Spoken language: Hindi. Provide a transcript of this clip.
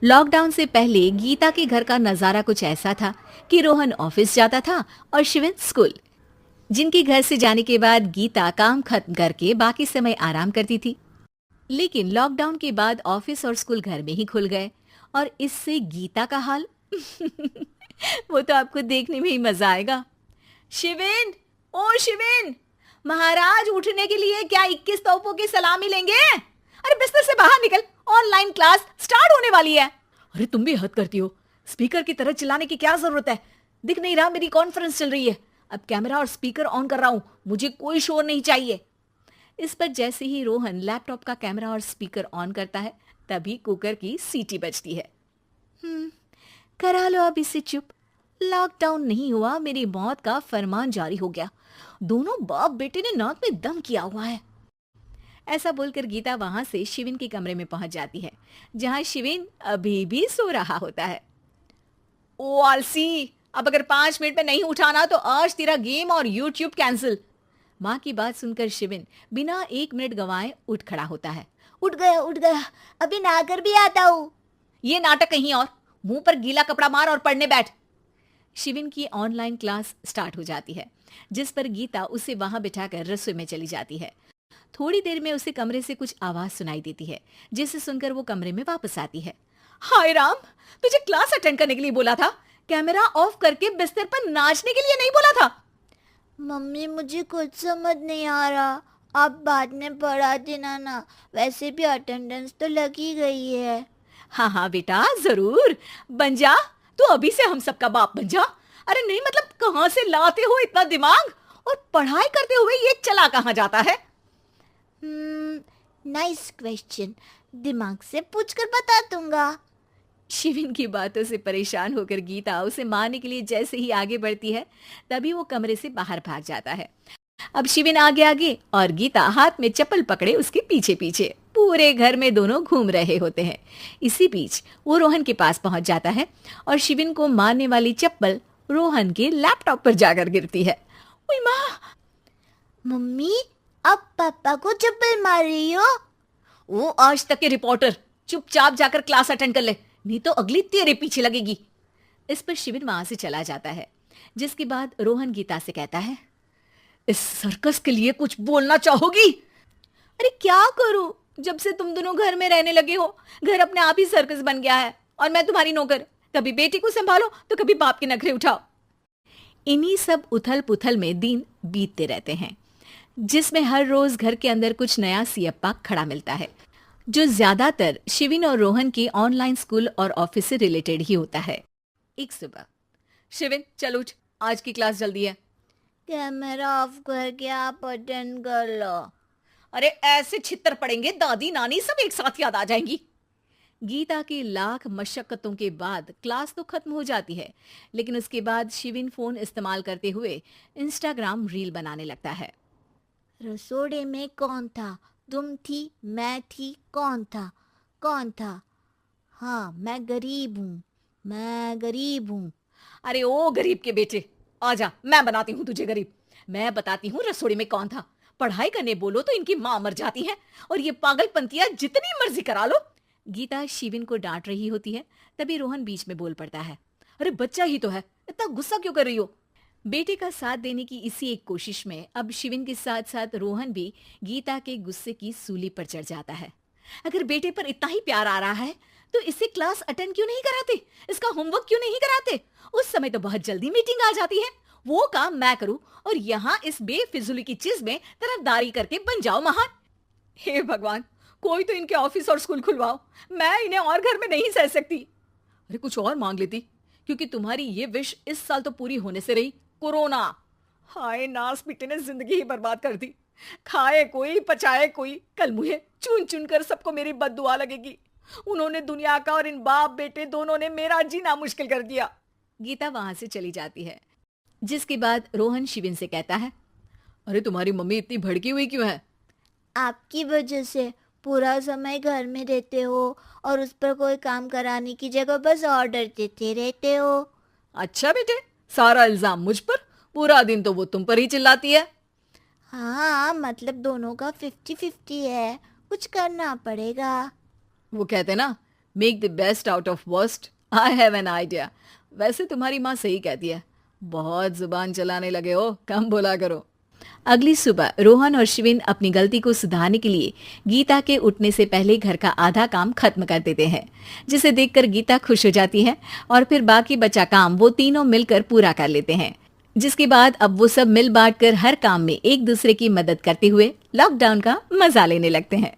लॉकडाउन से पहले गीता के घर का नजारा कुछ ऐसा था कि रोहन ऑफिस जाता था और शिविन स्कूल। जिनके घर से जाने के बाद गीता काम खत्म करके बाकी समय आराम करती थी। लेकिन लॉकडाउन के बाद ऑफिस और स्कूल घर में ही खुल गए और इससे गीता का हाल वो तो आपको देखने में ही मजा आएगा। शिविन, ओ शिविन, महाराज उठने के लिए क्या 21 तोपों की सलामी लेंगे? अरे बिस्तर से बाहर निकल, ऑनलाइन क्लास स्टार्ट होने वाली है। अरे तुम भी हद करती हो, स्पीकर की तरह चिल्लाने की क्या जरूरत है? दिख नहीं रहा मेरी कॉन्फ्रेंस चल रही है। अब कैमरा और स्पीकर ऑन कर रहा हूं, मुझे कोई शोर नहीं चाहिए। इस पर जैसे ही रोहन लैपटॉप का कैमरा और स्पीकर ऑन करता है तभी कुकर की सीटी बजती है। करा लो अब इसे चुप। लॉकडाउन नहीं हुआ, मेरी मौत का फरमान जारी हो गया। दोनों बाप बेटे ने नाक में दम किया हुआ है। ऐसा बोलकर गीता वहां से शिविन के कमरे में पहुंच जाती है, जहां शिविन अभी भी सो रहा होता है। ओ आलसी, अब अगर 5 मिनट में नहीं उठाना तो आज तेरा गेम और यूट्यूब कैंसिल। माँ की बात सुनकर शिविन बिना 1 मिनट गंवाए उठ खड़ा होता है। उठ गया, अभी नहाकर भी आता हूँ। ये नाटक कहीं और, मुंह पर गीला कपड़ा मार और पढ़ने बैठ। शिविन की ऑनलाइन क्लास स्टार्ट हो जाती है, जिस पर गीता उसे वहां बिठाकर रसोई में चली जाती है। थोड़ी देर में उसे कमरे से कुछ आवाज सुनाई देती है, जिसे सुनकर वो कमरे में वापस आती है। हाय राम, तुझे क्लास अटेंड करने के लिए बोला था, कैमरा ऑफ करके बिस्तर पर नाचने के लिए नहीं बोला था। मम्मी मुझे कुछ समझ नहीं आ रहा, आप बाद में पढ़ा देना ना, वैसे भी अटेंडेंस तो लगी गई है। हाँ हाँ बेटा, जरूर बन जा। तू अभी से हम सबका बाप बन जा। अरे नहीं मतलब कहाँ से लाते हो इतना दिमाग, और पढ़ाई करते हुए ये चला कहाँ जाता है? नाइस क्वेश्चन, दिमाग से पूछकर बता दूंगा। शिविन की बातों से परेशान होकर गीता उसे मारने के लिए जैसे ही आगे बढ़ती है तभी वो कमरे से बाहर भाग जाता है। अब शिविन आगे आगे और गीता हाथ में चप्पल पकड़े उसके पीछे पीछे पूरे घर में दोनों घूम रहे होते हैं। इसी बीच वो रोहन के पास पहुंच जाता है और शिविन को मारने वाली चप्पल रोहन के लैपटॉप पर जाकर गिरती है। ओए माँ! मम्मी, अब पापा को चप्पल मार रही हो? वो आज तक के रिपोर्टर, चुपचाप जाकर क्लास अटेंड कर ले, नहीं तो अगली तेरे पीछे लगेगी। इस पर शिविन वहां से चला जाता है, जिसके बाद रोहन गीता से कहता है, इस सर्कस के लिए कुछ बोलना चाहोगी? अरे क्या करूं, जब से तुम दोनों घर में रहने लगे हो, घर अपने आप ही सर्कस बन गया है और मैं तुम्हारी नौकर। कभी बेटी को संभालो तो कभी बाप के नखरे उठाओ। इन्हीं सब उथल पुथल में दिन बीतते रहते हैं, जिसमें हर रोज घर के अंदर कुछ नया सियप्पा खड़ा मिलता है, जो ज्यादातर शिविन और रोहन के ऑनलाइन स्कूल और ऑफिस से रिलेटेड ही होता है। एक सुबह, शिविन चल उठ, आज की क्लास जल्दी है। कैमरा ऑफ करके आप अटेंड कर लो। अरे ऐसे छित्तर पड़ेंगे, दादी नानी सब एक साथ याद आ जाएंगी। गीता की लाख मशक्कतों के बाद क्लास तो खत्म हो जाती है, लेकिन उसके बाद शिविन फोन इस्तेमाल करते हुए इंस्टाग्राम रील बनाने लगता है। रसोड़े में कौन था? तुम थी, मैं थी, कौन था? कौन था? हाँ, मैं गरीब हूँ, मैं गरीब हूँ। अरे ओ गरीब के बेटे, आजा, मैं बनाती हूँ तुझे गरीब। मैं बताती हूँ रसोड़ी में कौन था। पढ़ाई करने बोलो तो इनकी माँ मर जाती है, और ये पागलपंतियां जितनी मर्जी करा लो। गीता शिविन को डांट रही होती है, तभी रोहन बीच में बोल पड़ता है। अरे बच्चा ही तो है, इतना गुस्सा क्यों कर रही हो? बेटे का साथ देने की इसी एक कोशिश में अब शिविन के साथ साथ रोहन भी गीता के गुस्से की सूली पर चढ़ जाता है। अगर बेटे पर इतना ही प्यार आ रहा है तो इसे क्लास अटेंड क्यों नहीं कराते, इसका होमवर्क क्यों नहीं कराते? उस समय तो बहुत जल्दी मीटिंग आ जाती है, वो काम मैं करूं और यहाँ इस बेफिजुली की चीज में तरफदारी करके बन जाओ महान। हे भगवान, कोई तो इनके ऑफिस और स्कूल खुलवाओ, मैं इन्हें और घर में नहीं सह सकती। अरे कुछ और मांग लेती, क्योंकि तुम्हारी ये विश इस साल तो पूरी होने से रही, कोरोना। हाय नास बेटे ने जिंदगी ही बर्बाद कर दी। खाए कोई पचाए कोई, कल मुझे चुन चुन कर सबको मेरी बद्दुआ लगेगी। उन्होंने दुनिया का और इन बाप बेटे दोनों ने मेरा जीना मुश्किल कर दिया। गीता वहां से चली जाती है, जिसके बाद रोहन शिविन से कहता है, अरे तुम्हारी मम्मी इतनी भड़की हुई क्यों है? आपकी वजह से पूरा समय घर में रहते हो और उस पर कोई काम कराने की जगह बस ऑर्डर देते रहते हो। अच्छा बेटे, सारा इल्जाम मुझ पर, पूरा दिन तो वो तुम पर ही चिल्लाती है। हाँ, मतलब दोनों का 50-50 है, कुछ करना पड़ेगा। वो कहते ना, make the best out of worst. I have an idea. वैसे तुम्हारी माँ सही कहती है, बहुत जुबान चलाने लगे हो, कम बोला करो। अगली सुबह रोहन और शिविन अपनी गलती को सुधारने के लिए गीता के उठने से पहले घर का आधा काम खत्म कर देते हैं, जिसे देखकर गीता खुश हो जाती है और फिर बाकी बचा काम वो तीनों मिलकर पूरा कर लेते हैं। जिसके बाद अब वो सब मिल बांट कर हर काम में एक दूसरे की मदद करते हुए लॉकडाउन का मजा लेने लगते हैं।